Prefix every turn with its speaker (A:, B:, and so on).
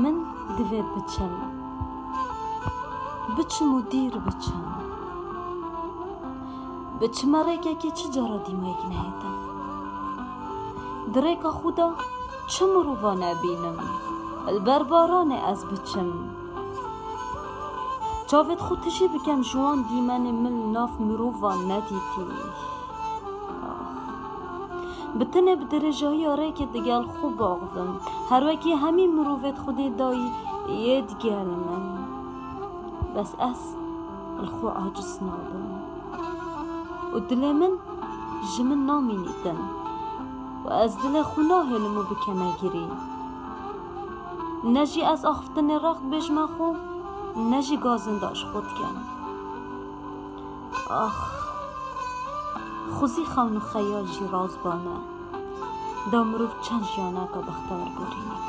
A: من دوێ بچم و دیر بچم بچمە ڕێگێکی چ جارە دیمەیەک نەهێتن درێکە خودا چ مرۆڤە نەبینم ئەلبەر بارانێ ئەس بچم چاوێت خۆ تژی بکەم ژوان دیمەنێ من ناف مرۆڤە نەدیتی بتنێ bi dirêjahîya rêkê digel xwe baxivim herwekî hemî mirovêt xwedê dayî yê digel min bes ez li xwe aciz nabim û dilê min ji min namînîtin û ez dilê xwe nahêlim û bikeme girî ne jî ez axiftinê rext bêjme xwe ne jî gazinda ji xwe dikem xwezî xewn û xeyal jî raz bane دا مرۆڤ چەند ژیانەکە بەختەوەربۆرینێت